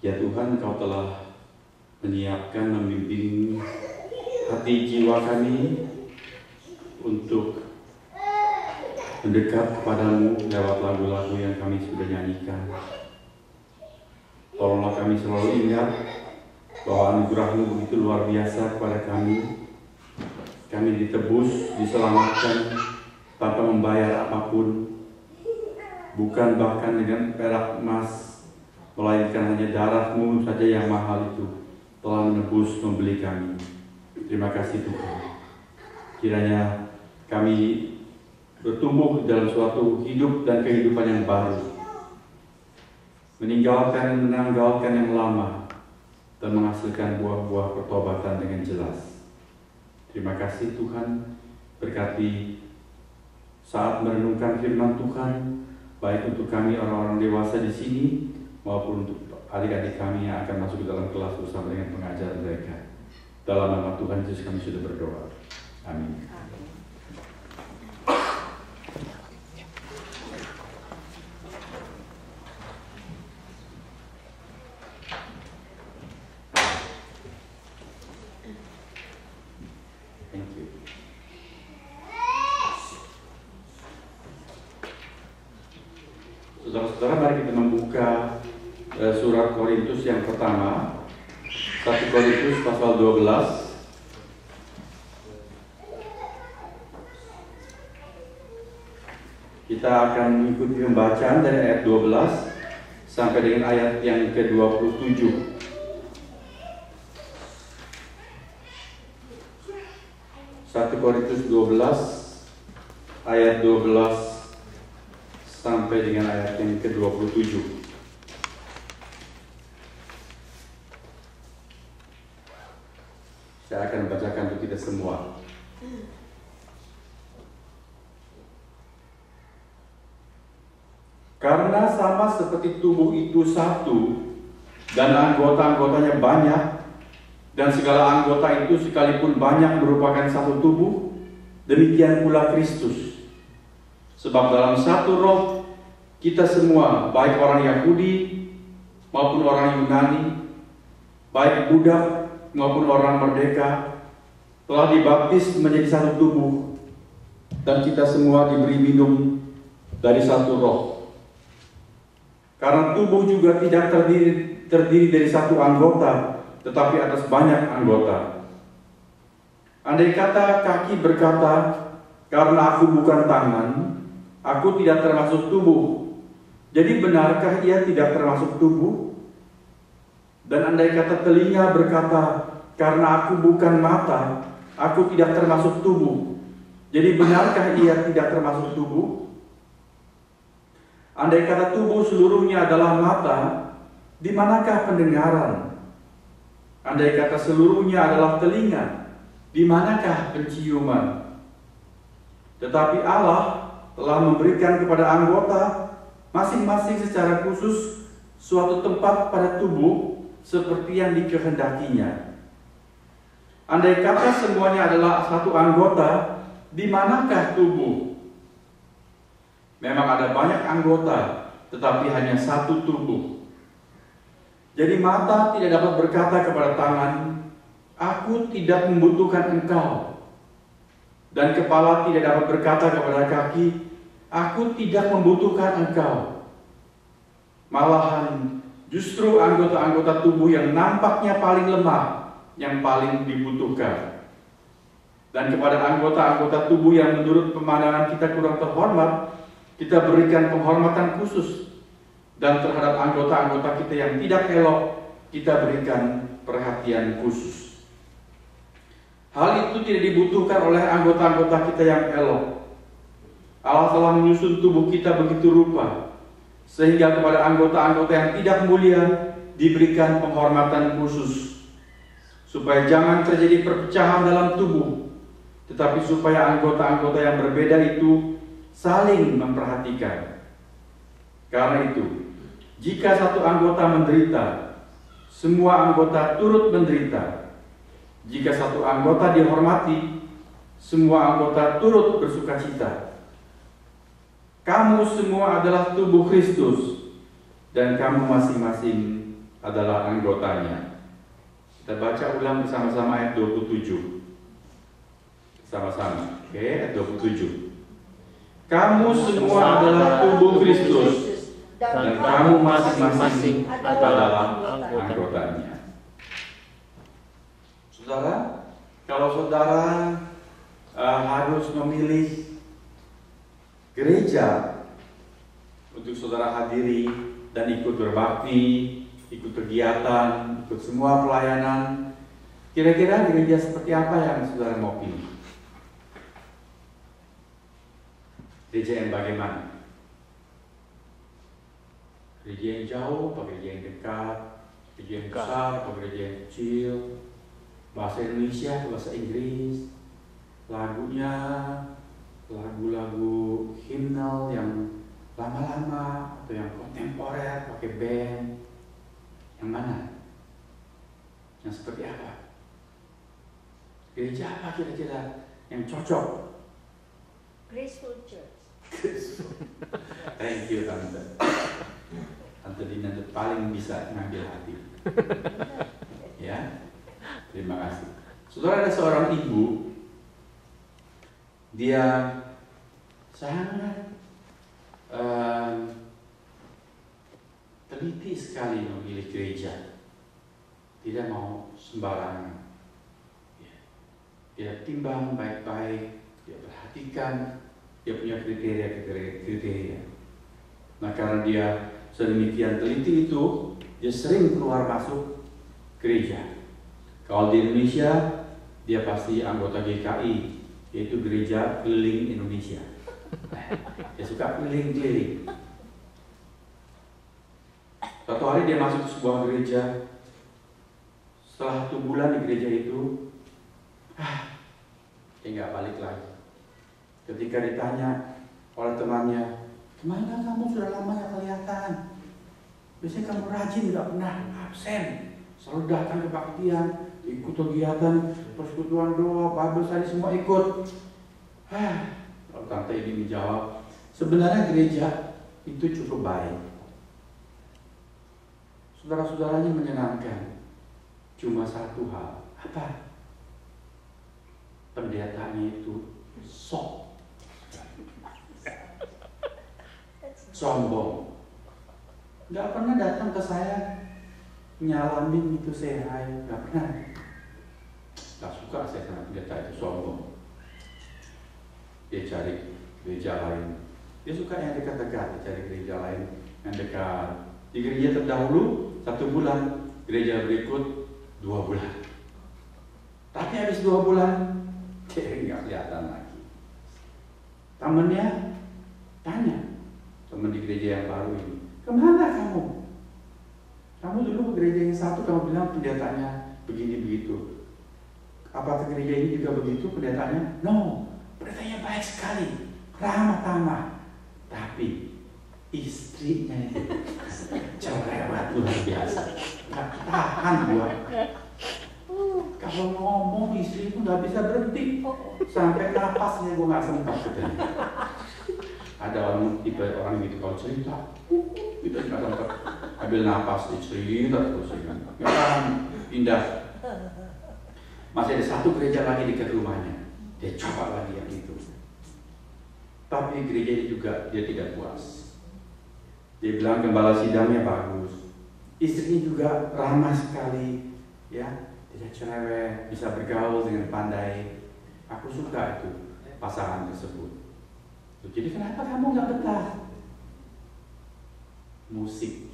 Ya Tuhan, Kau telah menyiapkan, membimbing hati jiwa kami untuk mendekat kepadamu lewat lagu-lagu yang kami sudah nyanyikan. Tolonglah kami selalu ingat bahwa anugerah-Mu begitu luar biasa kepada kami. Kami ditebus, diselamatkan tanpa membayar apapun, bukan bahkan dengan perak emas, melainkan hanya darah-Mu saja yang mahal itu telah menebus, membeli kami. Terima kasih Tuhan. Kiranya kami bertumbuh dalam suatu hidup dan kehidupan yang baru, meninggalkan yang lama, dan menghasilkan buah-buah pertobatan dengan jelas. Terima kasih Tuhan. Berkati saat merenungkan firman Tuhan, baik untuk kami orang-orang dewasa di sini maupun untuk adik-adik kami yang akan masuk ke dalam kelas bersama dengan pengajar mereka. Dalam nama Tuhan Yesus kami sudah berdoa. Amin. Thank you. Saudara-saudara, mari kita membuka surat Korintus yang pertama, 1 Korintus pasal 12. Kita akan mengikuti pembacaan dari ayat 12 sampai dengan ayat yang ke-27. 1 Korintus 12 ayat 12 sampai dengan ayat yang ke-27. Saya akan membacakan untuk kita semua. Karena sama seperti tubuh itu satu dan anggota-anggotanya banyak, dan segala anggota itu sekalipun banyak merupakan satu tubuh, demikian pula Kristus. Sebab dalam satu roh kita semua, baik orang Yahudi maupun orang Yunani, baik budak maupun orang merdeka, telah dibaptis menjadi satu tubuh, dan kita semua diberi minum dari satu roh. Karena tubuh juga tidak terdiri dari satu anggota, tetapi atas banyak anggota. Andai kata kaki berkata, karena aku bukan tangan, aku tidak termasuk tubuh, jadi benarkah ia tidak termasuk tubuh? Dan andai kata telinga berkata, karena aku bukan mata, aku tidak termasuk tubuh, jadi benarkah ia tidak termasuk tubuh? Andai kata tubuh seluruhnya adalah mata, di manakah pendengaran? Andai kata seluruhnya adalah telinga, di manakah penciuman? Tetapi Allah telah memberikan kepada anggota masing-masing secara khusus suatu tempat pada tubuh seperti yang dikehendakinya. Andai kata semuanya adalah satu anggota, di manakah tubuh? Memang ada banyak anggota, tetapi hanya satu tubuh. Jadi mata tidak dapat berkata kepada tangan, aku tidak membutuhkan engkau. Dan kepala tidak dapat berkata kepada kaki, aku tidak membutuhkan engkau. Malahan justru anggota-anggota tubuh yang nampaknya paling lemah yang paling dibutuhkan. Dan kepada anggota-anggota tubuh yang menurut pemandangan kita kurang terhormat, kita berikan penghormatan khusus. Dan terhadap anggota-anggota kita yang tidak elok, kita berikan perhatian khusus. Hal itu tidak dibutuhkan oleh anggota-anggota kita yang elok. Allah telah menyusun tubuh kita begitu rupa, sehingga kepada anggota-anggota yang tidak mulia diberikan penghormatan khusus, supaya jangan terjadi perpecahan dalam tubuh, tetapi supaya anggota-anggota yang berbeda itu saling memperhatikan. Karena itu, jika satu anggota menderita, semua anggota turut menderita. Jika satu anggota dihormati, semua anggota turut bersukacita. Kamu semua adalah tubuh Kristus, dan kamu masing-masing adalah anggotanya. Kita baca ulang bersama-sama ayat 27. Sama-sama. Oke, ayat 27. Kamu semua adalah tubuh Kristus dan kamu masing-masing adalah anggotanya. Saudara, kalau saudara harus memilih gereja untuk saudara hadiri dan ikut berbakti, ikut kegiatan, ikut semua pelayanan, kira-kira gereja seperti apa yang saudara mau pilih? Gereja yang bagaimana? Gereja yang jauh, atau gereja yang dekat? Gereja yang besar, atau gereja yang kecil? Bahasa Indonesia atau bahasa Inggris? Lagunya, lagu-lagu himnal yang lama-lama atau yang kontemporer pakai band? Yang mana? Yang seperti apa? Gereja apa kira-kira yang cocok? Graceful Church. Thank you Tante. Tante Dina itu paling bisa ngambil hati. Ya, terima kasih. Saudara, ada seorang ibu, dia sangat teliti sekali memilih gereja. Tidak mau sembarangan. Dia timbang baik-baik, dia perhatikan. Dia punya kriteria. Nah, karena dia sedemikian teliti itu, dia sering keluar masuk gereja. Kalau di Indonesia, dia pasti anggota GKI, yaitu Gereja Keliling Indonesia. Dia suka keliling-keliling. Suatu hari dia masuk ke sebuah gereja. Setelah 1 bulan di gereja itu, dia nggak balik lagi. Ketika ditanya oleh temannya, kemana kamu sudah lama ya kelihatan? Biasanya kamu rajin, nggak pernah absen, selalu datang ke kebaktian, ikut kegiatan, persekutuan doa, Bible study semua ikut. Kalau tante ini menjawab, sebenarnya gereja itu cukup baik. Saudara-saudaranya menyenangkan. Cuma satu hal, apa? Pendetanya itu sok. Sombong, nggak pernah datang ke saya nyalamin itu saya, nggak pernah. Nggak suka saya sama pendeta itu sombong. Dia cari gereja lain. Dia suka yang dekat-dekat, dia cari gereja lain yang dekat. Di gereja terdahulu 1 bulan, gereja berikut 2 bulan. Tapi habis 2 bulan, dia nggak kelihatan lagi. Temennya tanya, teman di gereja yang baru ini, kemana kamu? Kamu dulu ke gereja yang satu, kamu bilang pendetanya begini begitu. Apakah gereja ini juga begitu pendetanya? No, pendetanya baik sekali, ramah tamah. Tapi istrinya itu cerewet luar biasa, nggak tahan buat. Kalau ngomong istri itu nggak bisa berhenti, sampai napasnya gue nggak sempat katanya. Ada orang tipe orang gitu kalau cerita, gitu nggak sempat ambil napas, cerita terus kan, indah. Masih ada 1 gereja lagi dekat rumahnya, dia coba lagi yang itu. Tapi gereja ini juga dia tidak puas. Dia bilang gembala sidangnya bagus, istrinya juga ramah sekali, ya, dia cerewet, bisa bergaul dengan pandai. Aku suka itu pasangan tersebut. Jadi kenapa kamu nggak betah? Musik.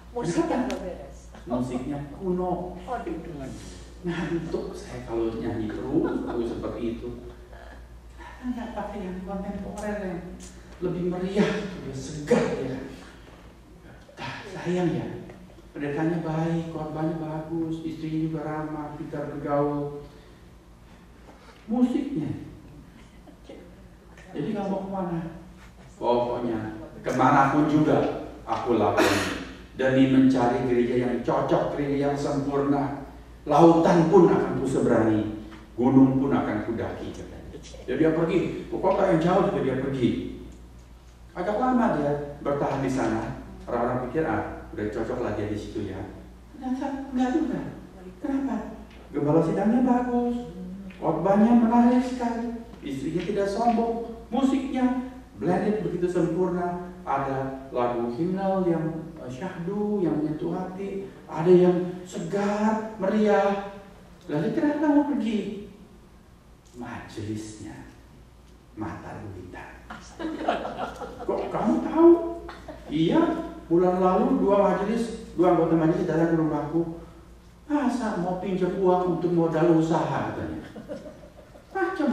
Musiknya nggak beres. Musiknya kuno. Ngantuk saya kalau nyanyi terus seperti itu. Nggak pakai yang kontemporer yang lebih meriah, lebih segar ya. Sayang ya. Pendetanya baik, korbannya bagus, istrinya juga ramah, pintar bergaul. Musiknya. Jadi kamu mau kemana? Pokoknya kemanapun juga aku lakoni. Demi mencari gereja yang cocok, gereja yang sempurna. Lautan pun akan kuseberangi, gunung pun akan kudaki. Jadi dia pergi, ke kota yang jauh juga dia pergi. Agak lama dia bertahan di sana. Orang-orang pikir udah cocok lah dia di situ ya. Ternyata enggak juga. Kenapa? Gembala sidangnya bagus, khotbahnya menarik sekali, istrinya tidak sombong, musiknya blended begitu sempurna, ada lagu himnal yang syahdu, yang menyentuh hati, ada yang segar, meriah. Lalu kenapa mau pergi? Majelisnya mata duitan. Kok kamu tahu? Iya, bulan lalu 2 anggota majelis datang ke rumahku. Masa mau pinjam uang untuk modal usaha katanya. Macam